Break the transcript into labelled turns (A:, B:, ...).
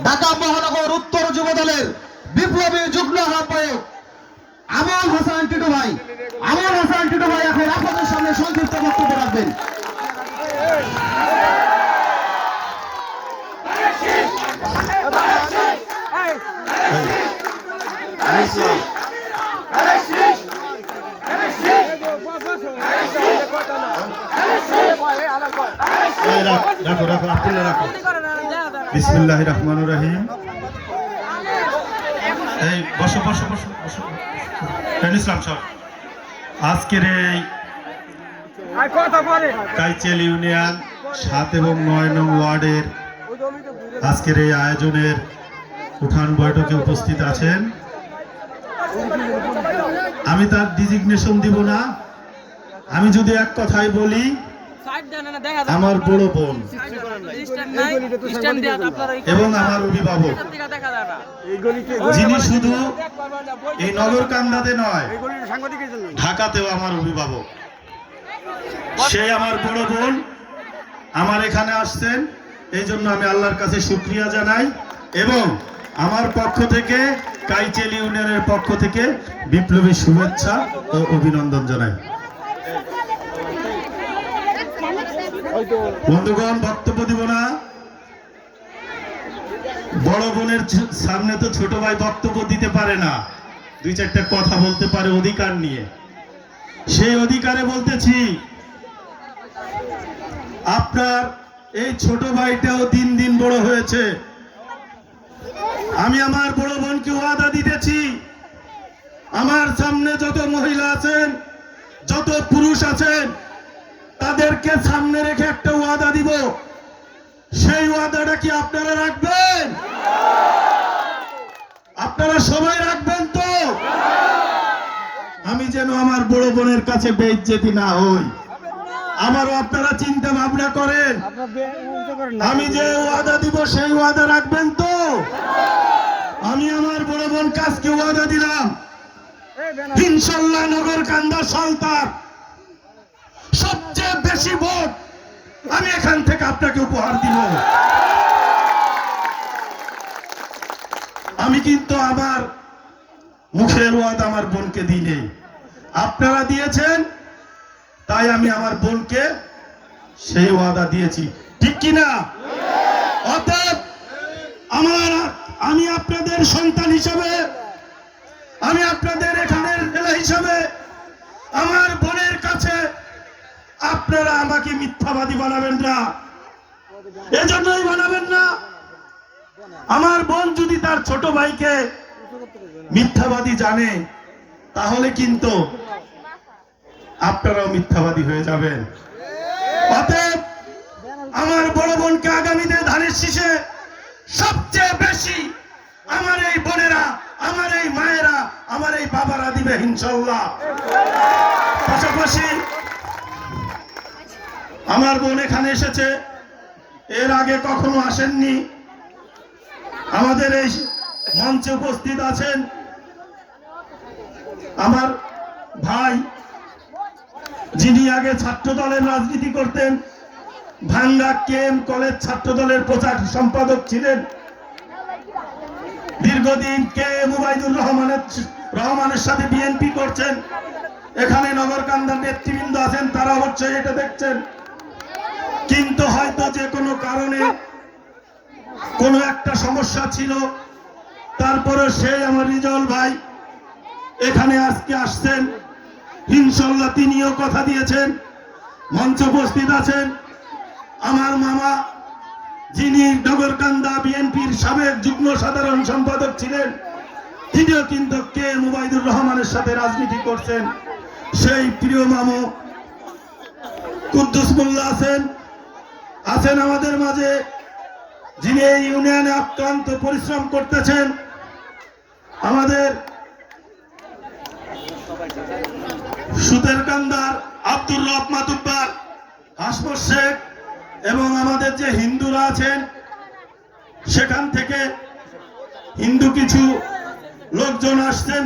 A: ঢাকা মহানগর উত্তর যুবদলের বিপ্লবী যুগ্ম আহ্বায়ক আমল হাসান টিটু ভাই এখন আপনাদের সামনে সংক্ষিপ্ত বক্তব্য রাখবেন।
B: বিসমিল্লাহির রহমানির রহিম। এই বসো বসো বসো বসো। ইসলাম সব আজকের এই কাইচেল ইউনিয়ন ৭ এবং ৯ নং ওয়ার্ডের আজকের এই আয়োজনের উঠান বৈঠকে উপস্থিত আছেন। আমি তার ডিজিগনেশন দিব না, আমি যদি এক কথাই বলি, আমার বড় বোন এবং আমার অভিভাবক, যিনি শুধু এই নগরকান্দাতে নয় ঢাকাতেও আমার অভিভাবক, সেই আমার বড় বোন আমার এখানে আসছেন। এই জন্য আমি আল্লাহর কাছে শুকরিয়া জানাই এবং আমার পক্ষ থেকে কাইচেল ইউনিয়নের পক্ষ থেকে বিপ্লবী শুভেচ্ছা ও অভিনন্দন জানাই। বন্ধুগণ, বক্তব্য দিব না, বড় বোনের সামনে তো ছোট ভাই বক্তব্য দিতে পারে না, ২-৪টা কথা বলতে পারে অধিকার নিয়ে। সেই অধিকারে বলতেছি, আপনার এই ছোট ভাইটাও দিন দিন বড় হয়েছে। আমি আমার বড় বোনকে ওয়াদা দিতেছি, আমার সামনে যত মহিলা আছেন, যত পুরুষ আছেন, তাদেরকে সামনে রেখে একটা ওয়াদা দিব। সেই ওয়াদাটা কি আপনারা রাখবেন? আপনারা সবাই রাখবেন তো? আমি যেন আমার বড় বোনের কাছে বেইজ্জতি না হই, আমারও আপনারা চিন্তা ভাবনা করেন। আমি যে ওয়াদা দিব সেই ওয়াদা রাখবেন তো? আমি আমার বড় বোন কাজকে ওয়াদা দিলাম, ইনশাআল্লাহ নগরকান্দা সালতার সবচেয়ে বেশি ভোট আমি এখান থেকে আপনাকে উপহার দিব। আমি কিন্তু আমার মুখের ওয়াদা আমার বোনকে দিই, আপনারা দিয়েছেন, তাই আমি আমার বোনকে সেই ওয়াদা দিয়েছি, ঠিক কিনা? অতএব আমি আপনাদের সন্তান হিসাবে, আমি আপনাদের এখানের জেলা হিসাবে আমার বোনের কাছে আপনারা আমাকে মিথ্যাবাদী বানাবেন না। এজন্যই বানাবেন না, আমার বোন যদি তার ছোট ভাইকে মিথ্যাবাদী জানে, তাহলে কিন্তু আপনারাও মিথ্যাবাদী হয়ে যাবেন। অতএব আমার বড় বোনকে আগামীতে ধানের শীষে সবচেয়ে বেশি আমার এই বোনেরা, আমার এই মায়েরা, আমার এই বাবারা দিবে ইনশাআল্লাহ। পাশাপাশি আমার বোন এখানে এসেছে, এর আগে কখনো আসেননি। আমাদের এই মঞ্চে উপস্থিত আছেন আমার ভাই, যিনি আগে ছাত্র দলের রাজনীতি করতেন, ভাঙ্গা কেএম কলেজ ছাত্র দলের প্রচার সম্পাদক ছিলেন, দীর্ঘদিন কেএম উবাইদুর রহমানের সাথে বিএনপি করছেন। এখানে নগরকান্দার নেতৃবৃন্দ আছেন, তারা অবশ্যই এটা দেখছেন। কিন্তু হয়তো যে কোনো কারণে কোনো একটা সমস্যা ছিল, তারপরে সেই আমার রিজাউল ভাই এখানে আজকে আসছেন। ইনশাআল্লাহ তিনিও কথা দিয়েছেন, মঞ্চে উপস্থিত আছেন আমার মামা, যিনি নগরকান্দা বিএনপির সাবেক যুগ্ম সাধারণ সম্পাদক ছিলেন, তিনিও কিন্তু কেএম উবাইদুর রহমানের সাথে রাজনীতি করছেন। সেই প্রিয় মামু কুদ্দুস মোল্লা আছেন আমাদের মাঝে, যিনি এই ইউনিয়নে অক্লান্ত পরিশ্রম করতেছেন। আমাদের সুতেরকান্দার আব্দুর রব মাতুব্বার, হাসমত শেখ এবং আমাদের যে হিন্দুরা আছেন, সেখান থেকে হিন্দু কিছু লোকজন আসছেন।